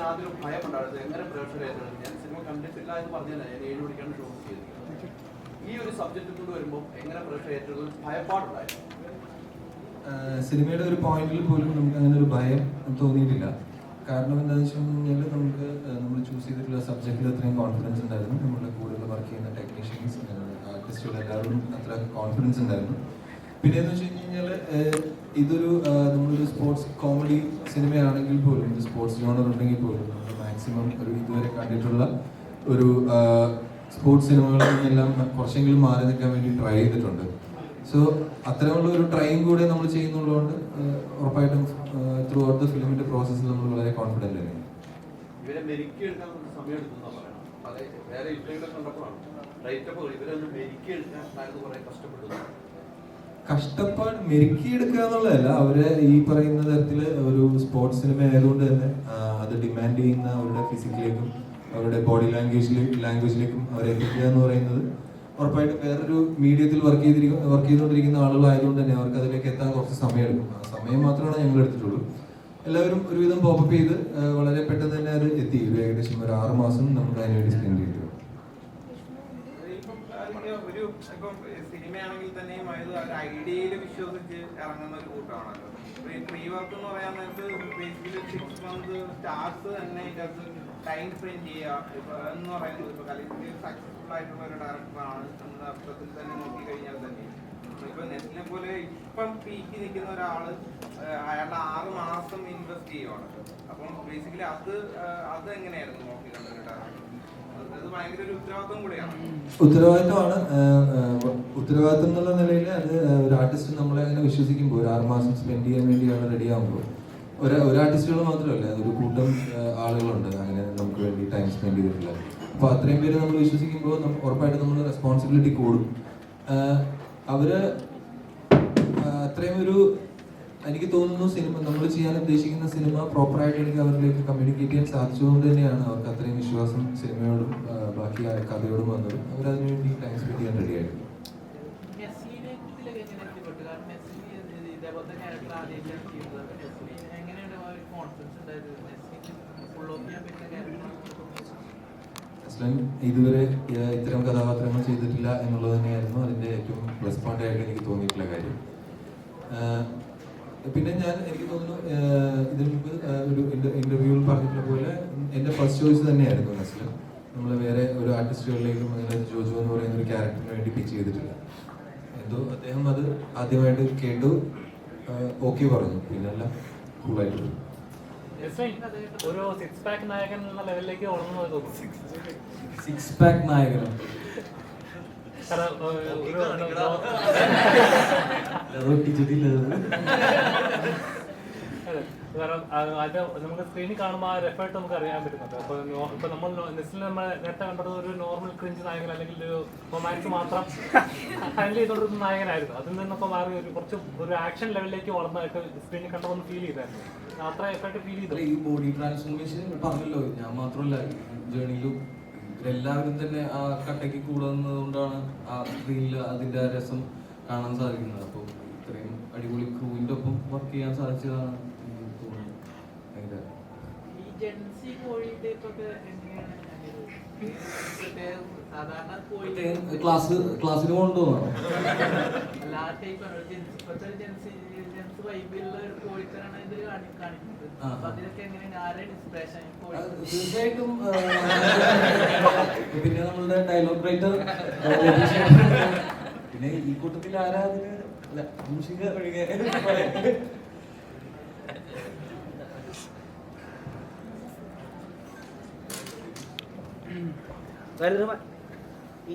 ആദ്യം ഭയമുണ്ടായിരുന്നു എങ്ങനെ പ്രേക്ഷകരായിരുന്നു. ഞാൻ സിനിമ കണ്ടിട്ടില്ല എന്ന് പറഞ്ഞാൽ ഞാൻ 7 മണിക്കാണ് ഷോ ചെയ്തത്. ഈ ഒരു സബ്ജക്റ്റ് കൊണ്ട് വരുമ്പോൾ എങ്ങനെ പ്രേക്ഷകർ ഭയപ്പാടുണ്ടായിരുന്നു? സിനിമയുടെ ഒരു പോയിന്റിൽ പോലും നമുക്ക് അങ്ങനെ ഒരു ഭയം തോന്നിയിട്ടില്ല. കാരണം എന്താണെന്ന് വെച്ച് കഴിഞ്ഞാൽ നമ്മൾ ചൂസ് ചെയ്തിട്ടുള്ള സബ്ജക്റ്റിൽ അത്രയും കോൺഫിഡൻസ് ഉണ്ടായിരുന്നു. നമ്മുടെ കൂടുതൽ വർക്ക് ചെയ്യുന്ന ടെക്നീഷ്യൻസ്, ആർട്ടിസ്റ്റുകൾ എല്ലാവരും അത്ര കോൺഫിഡൻസ് ഉണ്ടായിരുന്നു. പിന്നെ എന്ന് വെച്ച് കഴിഞ്ഞാൽ ഇതൊരു നമ്മളൊരു സ്പോർട്സ് കോമഡി സിനിമയാണെങ്കിൽ പോലും, ഒരു സ്പോർട്സ് ജോണർ ഉണ്ടെങ്കിൽ പോലും നമ്മൾ മാക്സിമം ഒരു ഇതുവരെ കണ്ടിട്ടുള്ള ഒരു സ്പോർട്സ് സിനിമകളിൽ നിന്നെല്ലാം കുറച്ചെങ്കിലും മാറി നിൽക്കാൻ വേണ്ടി ട്രൈ ചെയ്തിട്ടുണ്ട്. സോ അത്തരമുള്ള ഒരു ട്രൈയും കൂടെ നമ്മൾ ചെയ്യുന്നുള്ളതുകൊണ്ട് ഉറപ്പായിട്ടും ത്രൂ ഔട്ട് ദ ഫിലിമിന്റെ പ്രോസസ്സിൽ നമ്മൾ വളരെ കോൺഫിഡന്റ് ആണ്. ഇവരെ മെരുക്കിയെടുക്കാൻ സമയം എടുക്കുന്ന പറയണം. അതെ, വേറെ ഇവരുടെ കണ്ടപ്പോഴാണ് ഇവരൊന്ന് മെരുക്കിയെടുക്കാൻ കുറെ കഷ്ടപ്പാട് മെരുക്കിയെടുക്കുക എന്നുള്ളതല്ല, അവരെ ഈ പറയുന്ന തരത്തില് ഒരു സ്പോർട്സ് സിനിമ ആയതുകൊണ്ട് തന്നെ അത് ഡിമാൻഡ് ചെയ്യുന്ന അവരുടെ ഫിസിക്കലിലേക്കും അവരുടെ ബോഡി ലാംഗ്വേജിലേക്കും അവരെ എത്തിക്കുക എന്ന് പറയുന്നത് ഉറപ്പായിട്ടും വേറൊരു മീഡിയത്തിൽ വർക്ക് ചെയ്തുകൊണ്ടിരിക്കുന്ന ആളുകളായതുകൊണ്ട് തന്നെ അവർക്ക് അതിലേക്ക് എത്താൻ കുറച്ച് സമയമെടുക്കും. ആ സമയം മാത്രമാണ് ഞങ്ങൾ എടുത്തിട്ടുള്ളൂ. എല്ലാവരും ഒരുവിധം പോപ്പപ്പ് ചെയ്ത് വളരെ പെട്ടെന്ന് തന്നെ അത് എത്തി. ഏകദേശം ഒരു 6 മാസം നമുക്ക് അതിനുവേണ്ടി സ്പെൻഡ് ചെയ്തു. സിനിമയാണെങ്കിൽ തന്നെയും അത് ഒരു ഐഡിയയിൽ വിശ്വസിച്ച് ഇറങ്ങുന്ന ഒരു കൂട്ടമാണല്ലോ. പ്രീ വർക്ക് എന്ന് പറയാൻ നേരത്ത് ബേസിക്കലി 6 months സ്റ്റാർസ് തന്നെ ഇതിനകത്ത് ടൈം സ്പെൻഡ് ചെയ്യുക എന്ന് പറയുന്നത് ഇപ്പോൾ കലയിൽ സക്സസ്ഫുൾ ആയിട്ടുള്ള ഒരു ഡയറക്ടറാണ് എന്ന അർത്ഥത്തിൽ തന്നെ നോക്കിക്കഴിഞ്ഞാൽ തന്നെ ഇപ്പൊ നെറ്റിനെ പോലെ ഇപ്പം പീക്ക് നിൽക്കുന്ന ഒരാള് അയാളുടെ 6 മാസം ഇൻവെസ്റ്റ് ചെയ്യുവാണ്. അപ്പം ബേസിക്കലി അത് എങ്ങനെയായിരുന്നു നോക്കി കണ്ടൊരു ഡയറക്ടർ? ഉത്തരവാദിത്വം എന്നുള്ള നിലയിൽ അത് ഒരു ആർട്ടിസ്റ്റ് നമ്മളെ അങ്ങനെ വിശ്വസിക്കുമ്പോൾ ഒരു 6 മാസം സ്പെൻഡ് ചെയ്യാൻ വേണ്ടിയാണ് റെഡി ആകുമ്പോൾ ഒരു ആർട്ടിസ്റ്റുകൾ മാത്രമല്ല, ഒരു കൂട്ടം ആളുകളുണ്ട് അങ്ങനെ നമുക്ക് വേണ്ടി ടൈം സ്പെൻഡ് ചെയ്തിട്ടില്ല. അപ്പോൾ അത്രയും പേര് നമ്മൾ വിശ്വസിക്കുമ്പോൾ ഉറപ്പായിട്ടും നമ്മൾ റെസ്പോൺസിബിലിറ്റി കൂടും. അവര് അത്രയും ഒരു എനിക്ക് തോന്നുന്നു സിനിമ നമ്മൾ ചെയ്യാൻ ഉദ്ദേശിക്കുന്ന സിനിമ പ്രോപ്പറായിട്ട് എനിക്ക് അവരിലേക്ക് കമ്മ്യൂണിക്കേറ്റ് ചെയ്യാൻ സാധിച്ചതുകൊണ്ട് തന്നെയാണ് അവർക്ക് അത്രയും വിശ്വാസം സിനിമയോടും ബാക്കി കഥയോടും വന്നതും അവരതിനു വേണ്ടി ടൈം സ്പെൻഡ് ചെയ്യാൻ റെഡി ആയിരുന്നു. ഇതുവരെ ഇത്തരം കഥാപാത്രങ്ങൾ ചെയ്തിട്ടില്ല എന്നുള്ളത് തന്നെയായിരുന്നു അതിന്റെ ഏറ്റവും പ്ലസ് പോയിന്റ് ആയിട്ട് എനിക്ക് തോന്നിയിട്ടുള്ള കാര്യം. പിന്നെ എനിക്ക് തോന്നുന്നു ഇതിനു മുമ്പ് ഒരു ഇന്റർവ്യൂവിൽ പറഞ്ഞിട്ടുള്ള പോലെ എന്റെ ഫസ്റ്റ് ചോയ്സ് തന്നെയായിരുന്നു നസ്ലൻ. നമ്മൾ വേറെ ഒരു ആർട്ടിസ്റ്റുകളിലേക്കും അങ്ങനെ ജോജു എന്ന് പറയുന്ന ഒരു ക്യാരക്ടറിന് വേണ്ടി പിച്ച് ചെയ്തിട്ടില്ല. എന്തോ അദ്ദേഹം അത് ആദ്യമായിട്ട് കേട്ടു, ഓക്കെ പറഞ്ഞു, പിന്നെല്ലാം കൂളായിട്ട് പോയി. ഒരു 6 pack നായകൻ എന്ന ലെവലിലേക്ക് വളർന്നു തോന്നുന്നു. 6 pack നായകനോ? കാരണം അത് നമുക്ക് സ്ക്രീനിൽ കാണുമ്പോൾ ആ ഒരു എഫേർട്ട് നമുക്ക് അറിയാൻ പറ്റുന്നുണ്ട്. ഇപ്പൊ നമ്മൾ നെസ്റ്റിൽ നമ്മൾ നേരത്തെ കണ്ടത് ഒരു നോർമൽ ക്രിഞ്ച് നായകൻ അല്ലെങ്കിൽ ഒരു റൊമാൻസ് മാത്രം ഹാൻഡിൽ ചെയ്തോണ്ടിരുന്ന നായകനായിരുന്നു. അതിൽ നിന്നൊക്കെ മാറി ഒരു ആക്ഷൻ ലെവലിലേക്ക് വളർന്നതായിട്ട് സ്ക്രീനിൽ കണ്ടതൊന്ന് ഫീൽ ചെയ്തായിരുന്നു. അത്ര എഫേർട്ട് ഫീൽ ചെയ്തു. ഈ ബോഡി ട്രാൻസ്ഫോർമേഷൻ പറഞ്ഞല്ലോ, ഞാൻ മാത്രമല്ല ജേണിയിലും എല്ലാവരും തന്നെ ആ കട്ടയ്ക്ക് കൂടുന്നത് കൊണ്ടാണ് ആ സ്ക്രീനിൽ അതിന്റെ രസം കാണാൻ സാധിക്കുന്നത്. അപ്പോൾ ഇത്രയും അടിപൊളി ക്രൂവിന്റെ ഒപ്പം വർക്ക് ചെയ്യാൻ സാധിച്ചതാണ് തോന്നുന്നത്. ക്ലാസ്സിന് കൊണ്ടുപോകണം. തീർച്ചയായിട്ടും. പിന്നെ നമ്മളുടെ ഡയലോഗ് റൈറ്റർ, പിന്നെ ഈ കൂട്ടത്തിൽ ആരാ അതിന് മൂഷിക ഒഴികെ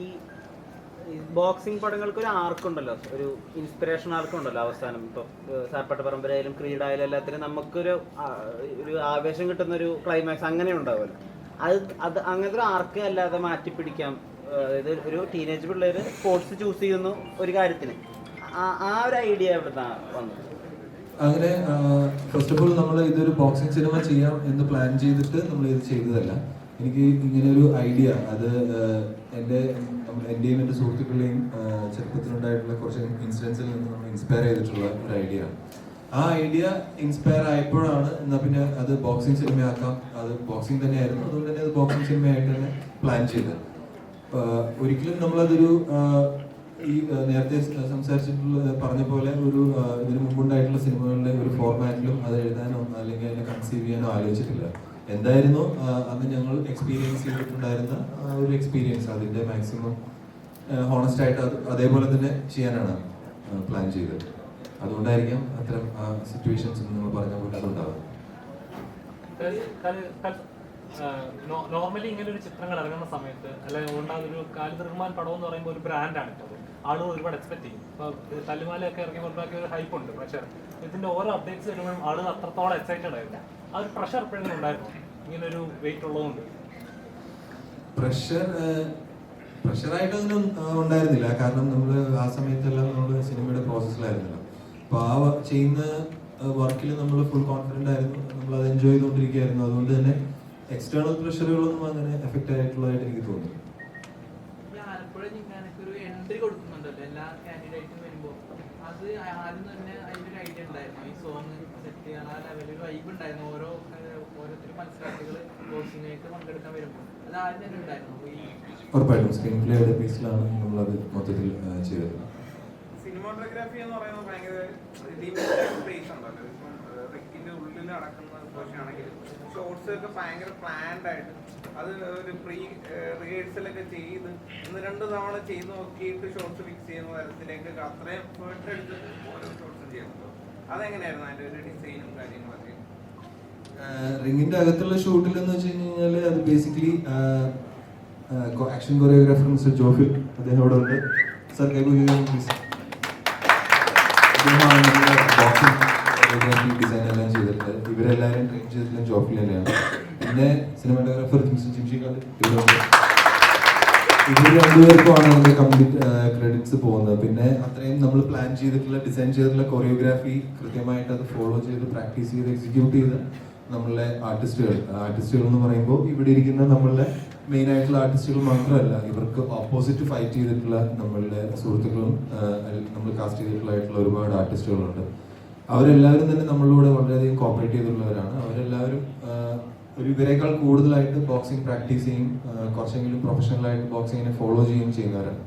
ഈ ബോക്സിംഗ് പടങ്ങൾക്ക് ഒരു ആർക്കുണ്ടല്ലോ, ഒരു ഇൻസ്പിറേഷൻ ആർക്കുണ്ടല്ലോ അവസാനം. ഇപ്പോൾ സാർപ്പട്ട പരമ്പരയിലും ക്രീഡായാലും എല്ലാത്തിനും നമുക്കൊരു ആവേശം കിട്ടുന്ന ഒരു ക്ലൈമാക്സ് അങ്ങനെ ഉണ്ടാവുമല്ലോ. അത് അങ്ങനത്തെ ഒരു ആർക്ക് അല്ലാതെ മാറ്റിപ്പിടിക്കാം. അതായത് ഒരു ടീനേജ് പിള്ളേർ സ്പോർട്സ് ചൂസ് ചെയ്യുന്നു ഒരു കാര്യത്തിന്, ആ ഒരു ഐഡിയ എവിടുന്നാണ് വന്നത്? അങ്ങനെ ഫസ്റ്റ് ഓഫ് ഓൾ നമ്മൾ ഇതൊരു ബോക്സിംഗ് സിനിമ ചെയ്യാം എന്ന് പ്ലാൻ ചെയ്തിട്ട് നമ്മൾ ഇത് ചെയ്തതല്ല. എനിക്ക് ഇങ്ങനെ ഒരു ഐഡിയ, അത് എൻ്റെയും എൻ്റെ സുഹൃത്തുക്കളുടെയും ചെറുപ്പത്തിലുണ്ടായിട്ടുള്ള കുറച്ച് ഇൻസിഡൻസിൽ നിന്ന് നമ്മൾ ഇൻസ്പയർ ചെയ്തിട്ടുള്ള ഒരു ഐഡിയ ആണ്. ആ ഐഡിയ ഇൻസ്പയർ ആയപ്പോഴാണ് എന്നാൽ പിന്നെ അത് ബോക്സിംഗ് സിനിമയാക്കാം, അത് ബോക്സിംഗ് തന്നെയായിരുന്നു. അതുകൊണ്ട് തന്നെ അത് ബോക്സിംഗ് സിനിമയായിട്ട് തന്നെ പ്ലാൻ ചെയ്തത്. ഒരിക്കലും നമ്മളതൊരു ഈ നേരത്തെ സംസാരിച്ചിട്ടുള്ള പറഞ്ഞ പോലെ ഒരു ഇതിന് മുമ്പുണ്ടായിട്ടുള്ള സിനിമകളുടെ ഒരു ഫോർമാറ്റിലും അത് എഴുതാനോ അല്ലെങ്കിൽ അതിനെ കൺസീവ് ചെയ്യാനോ ആലോചിച്ചിട്ടില്ല. എന്തായിരുന്നു അന്ന് ഞങ്ങൾ എക്സ്പീരിയൻസ് ചെയ്തിട്ടുണ്ടായിരുന്ന ഒരു എക്സ്പീരിയൻസ് അതിൻ്റെ മാക്സിമം ഹോണസ്റ്റ് ആയിട്ട് അതേപോലെ തന്നെ ചെയ്യാനാണ് പ്ലാൻ ചെയ്തത്. അതുകൊണ്ടായിരിക്കാം അത്തരം സിറ്റുവേഷൻസ് നിങ്ങൾ പറഞ്ഞ പോലെ അതുണ്ടാവും. നോർമലി ഇങ്ങനെ ഒരു ചിത്രങ്ങൾ ഇറങ്ങുന്ന സമയത്ത് അല്ലെങ്കിൽ ഉണ്ടാകുന്ന ഒരു ഖാലിദ് റഹ്മാൻ പടം എന്ന് പറയുമ്പോൾ ഒരു ബ്രാൻഡാണ് ഇപ്പോൾ ആളുകൾ ഒരുപാട് എക്സ്പെക്ട് ചെയ്യും. ഇപ്പോൾ തല്ലുമാലയൊക്കെ ഇറങ്ങിയപ്പോഴൊക്കെ ഒരു ഹൈപ്പ് ഉണ്ട്. പക്ഷേ ഇതിന്റെ ഓരോ അപ്ഡേറ്റ്സ് വരുമ്പോഴും ആളുകൾ അത്രത്തോളം എക്സൈറ്റഡ് ആയില്ല. ആ ഒരു പ്രഷർ എപ്പോഴെങ്കിലും ഉണ്ടായിരുന്നു ഇങ്ങനെ ഒരു വെയിറ്റ് ഉള്ളതുകൊണ്ട്? പ്രഷറായിട്ടൊന്നും ഉണ്ടായിരുന്നില്ല. കാരണം നമ്മൾ ആ സമയത്തെല്ലാം നമ്മൾ സിനിമയുടെ പ്രോസസ്സിലായിരുന്നല്ലോ. അപ്പോൾ ആ ചെയ്യുന്ന വർക്കിൽ നമ്മൾ ഫുൾ കോൺഫിഡൻ്റ് ആയിരുന്നു. നമ്മൾ അത് എൻജോയ് ചെയ്തുകൊണ്ടിരിക്കുകയായിരുന്നു. അതുകൊണ്ട് തന്നെ എക്സ്റ്റേണൽ പ്രഷറുകളൊന്നും അങ്ങനെ എഫക്റ്റ് ആയിട്ടുള്ളതായിട്ട് എനിക്ക് തോന്നി. ഒരു എൻട്രി കൊടുക്കുന്നുണ്ടല്ലോ എല്ലാ കാൻഡിഡേറ്റും വരുമ്പോൾ, അത് ആദ്യം തന്നെ അതിൻ്റെ ഐഡിയ ഉണ്ടായിരുന്നു. ഈ സോങ് സെറ്റ് ചെയ്യാൻ ആ ലെവലിൽ വൈബ് ഉണ്ടായിരുന്നു. ഓരോരുത്തരും മത്സരാർത്ഥികൾ ബോക്സിംഗിലേക്ക് പങ്കെടുക്കാൻ വരുമ്പോൾ അത് ആദ്യം തന്നെ ഉണ്ടായിരുന്നു. ഉറപ്പായിട്ടും സ്ക്രീൻ പ്ലേയുടെ പീസിലാണ് നമ്മളത് മൊത്തത്തിൽ ചെയ്തത്. സിനിമാറ്റോഗ്രാഫി എന്ന് പറയുന്നത് ഭയങ്കര സ്പേസ് ഉണ്ടല്ലോ. ഇപ്പം റിക്കിന്റെ ഉള്ളിൽ നടക്കുന്ന ആണെങ്കിൽ ഷോർട്സ് ഒക്കെ ഭയങ്കര പ്ലാൻഡ് ആയിട്ട് അത് ഒരു പ്രീ റിഹേഴ്സലൊക്കെ ചെയ്ത് 1-2 തവണ ചെയ്ത് നോക്കിയിട്ട് ഷോർട്സ് ഫിക്സ് ചെയ്യുന്ന തരത്തിലേക്ക് അത്രയും എഫേർട്ട് എടുത്ത് ഓരോ ഷോർട്സും ചെയ്യുന്നത്. അതെങ്ങനെയായിരുന്നു അതിന്റെ ഒരു ഡിസൈനും കാര്യങ്ങളൊക്കെ? റിങ്ങിന്റെ അകത്തുള്ള ഷൂട്ടിൽ എന്ന് വെച്ച് കഴിഞ്ഞാൽ അത് basically action choreographer mister Jophil അദ്ദേഹം ഇവിടെ ഉണ്ട്. സർ ബോക്സിംഗ് ഡിസൈൻ എല്ലാം ചെയ്തിട്ടുണ്ട്. ഇവരെല്ലാവരും ട്രെയിൻ ചെയ്തിട്ടുള്ള ജോഫിൽ തന്നെയാണ്. പിന്നെ സിനിമാറ്റോഗ്രാഫർ മിസ്റ്റർ ജിംഷിഖാന്ത് ഇവരുണ്ട്. ഇവർ രണ്ടുപേർക്കുമാണ് അതിന്റെ കംപ്ലീറ്റ് ക്രെഡിറ്റ്സ് പോകുന്നത്. പിന്നെ അത്രയും നമ്മൾ പ്ലാൻ ചെയ്തിട്ടുള്ള ഡിസൈൻ ചെയ്തിട്ടുള്ള കൊറിയോഗ്രാഫി കൃത്യമായിട്ട് അത് ഫോളോ ചെയ്ത് പ്രാക്ടീസ് ചെയ്ത് എക്സിക്യൂട്ട് ചെയ്ത് നമ്മളുടെ ആർട്ടിസ്റ്റുകൾ എന്ന് പറയുമ്പോൾ ഇവിടെ ഇരിക്കുന്ന നമ്മളുടെ മെയിൻ ആയിട്ടുള്ള ആർട്ടിസ്റ്റുകൾ മാത്രമല്ല, ഇവർക്ക് ഓപ്പോസിറ്റ് ഫൈറ്റ് ചെയ്തിട്ടുള്ള നമ്മളുടെ സുഹൃത്തുക്കളും നമ്മൾ കാസ്റ്റ് ചെയ്തിട്ടുള്ളതായിട്ടുള്ള ഒരുപാട് ആർട്ടിസ്റ്റുകളുണ്ട്. അവരെല്ലാവരും തന്നെ നമ്മളിലൂടെ വളരെയധികം കോപ്പറേറ്റ് ചെയ്തിട്ടുള്ളവരാണ്. അവരെല്ലാവരും ഇവരെക്കാൾ കൂടുതലായിട്ട് ബോക്സിംഗ് പ്രാക്ടീസ് ചെയ്യും, കുറച്ചെങ്കിലും പ്രൊഫഷണലായിട്ട് ബോക്സിങ്ങിനെ ഫോളോ ചെയ്യുകയും ചെയ്യുന്നവരാണ്.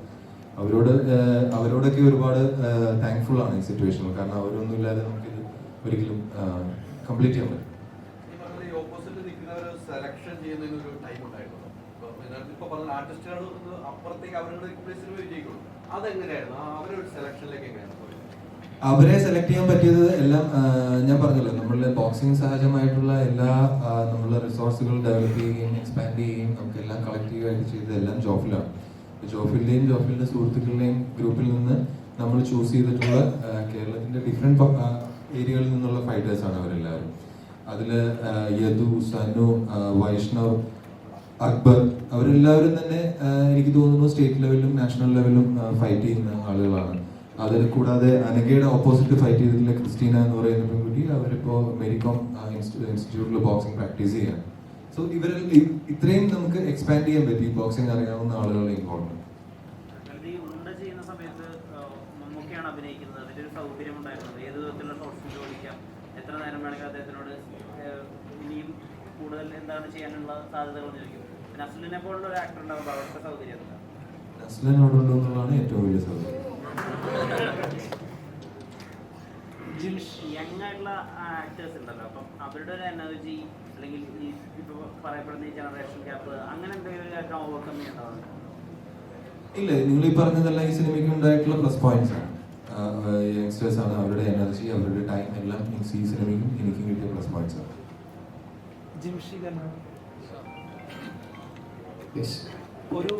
അവരോടൊക്കെ ഒരുപാട് താങ്ക്ഫുൾ ആണ് ഈ സിറ്റുവേഷനിൽ. കാരണം അവരൊന്നും ഇല്ലാതെ നമുക്കിത് ഒരിക്കലും കംപ്ലീറ്റ് ചെയ്യാൻ പറ്റും. ഓപ്പോസിറ്റ് നിൽക്കുന്നവർ സെലക്ഷൻ ചെയ്യുന്നതിന് ഒരു ടൈം ഉണ്ടായിരുന്നു. ഇപ്പൊ പറഞ്ഞ ആർട്ടിസ്റ്റുകൾ അപ്പുറത്തേക്ക് അവരുടെ സിനിമ വിജയിക്കുള്ളൂ. അതെങ്ങനെയായിരുന്നു അവരൊരു സെലക്ഷനിലേക്ക് എങ്ങനെയാണ്? അവരെ സെലക്ട് ചെയ്യാൻ പറ്റിയത് എല്ലാം ഞാൻ പറഞ്ഞല്ലോ, നമ്മളുടെ ബോക്സിംഗ് സഹജമായിട്ടുള്ള എല്ലാ നമ്മളുടെ റിസോഴ്സുകൾ ഡെവലപ്പ് ചെയ്യുകയും എക്സ്പാൻഡ് ചെയ്യുകയും നമുക്ക് എല്ലാം കളക്റ്റീവായിട്ട് ചെയ്തതെല്ലാം ജോഫിലാണ്. ജോഫിലിന്റെ സുഹൃത്തുക്കളുടെയും ഗ്രൂപ്പിൽ നിന്ന് നമ്മൾ ചൂസ് ചെയ്തിട്ടുള്ള കേരളത്തിന്റെ ഡിഫറെന്റ് ഏരിയകളിൽ നിന്നുള്ള ഫൈറ്റേഴ്സാണ് അവരെല്ലാവരും. അതിൽ യദു, സനു, വൈഷ്ണവ്, അക്ബർ അവരെല്ലാവരും തന്നെ എനിക്ക് തോന്നുന്നു സ്റ്റേറ്റ് ലെവലിലും നാഷണൽ ലെവലിലും ഫൈറ്റ് ചെയ്യുന്ന ആളുകളാണ്. അതിൽ കൂടാതെ അനഘയുടെ ഓപ്പോസിറ്റ് ഫൈറ്റ് ചെയ്തിട്ടുള്ള ക്രിസ്റ്റീന എന്ന് പറയുന്ന പെൺകുട്ടി അവരിപ്പോൾ മെരികോം ഇൻസ്റ്റിറ്റ്യൂട്ടിൽ ബോക്സിംഗ് പ്രാക്ടീസ് ചെയ്യാൻ. സോ ഇവരിൽ ഇത്രയും നമുക്ക് എക്സ്പാൻഡ് ചെയ്യാൻ പറ്റി ബോക്സിംഗ് അറിയാവുന്ന ആളുകളുടെ ഇൻവോൾവ്മെന്റ്. ചെയ്യുന്ന സമയത്ത് മമ്മൂക്കയാണ് അഭിനയിക്കുന്നത്. അതിന്റെ ഒരു സൗകര്യം ഉണ്ടായിരുന്നു. ഏത് വിധത്തിലുള്ള ഷോർട്സ് ചോദിക്കാം, എത്ര നേരം വേണമെങ്കിൽ അദ്ദേഹത്തിനോട് ഇനിയും കൂടുതൽ എന്താണ് ചെയ്യാനുള്ള സാധ്യതകൾ ചോദിക്കും. നസ്ലിനെ പോലുള്ള ഒരു ആക്ടർ ഉണ്ടാകുമ്പോൾ അവരുടെ സൗകര്യം നസ്ലിനോടുള്ളതാണ് ഏറ്റവും വലിയ സൗകര്യം. യങ് ആയിട്ടുള്ള ആക്ടേഴ്സ് ഉണ്ടല്ലോ, അപ്പം അവരുടെ ഒരു എനർജി അല്ലെങ്കിൽ ഈ ഇപ്പോൾ പറയപ്പെടുന്ന ഈ ജനറേഷൻ ഗ്യാപ്പ് അങ്ങനെ എന്തെങ്കിലും ഒരു കാര്യം ഓവർകം ചെയ്യേണ്ടതാണ്? ഇല്ല, നിങ്ങൾ ഈ പറഞ്ഞതെല്ലാം ഈ സിനിമയ്ക്ക് ഉണ്ടായിട്ടുള്ള പ്ലസ് പോയിന്റ്സ് ആണ്. യങ്സ്റ്റേഴ്സ് ആണ്, അവരുടെ എനർജി, അവരുടെ ടൈം എല്ലാം ഈ സിനിമയ്ക്കും എനിക്കും കിട്ടിയ പ്ലസ് പോയിന്റ്സ് ആണ്. ഒരു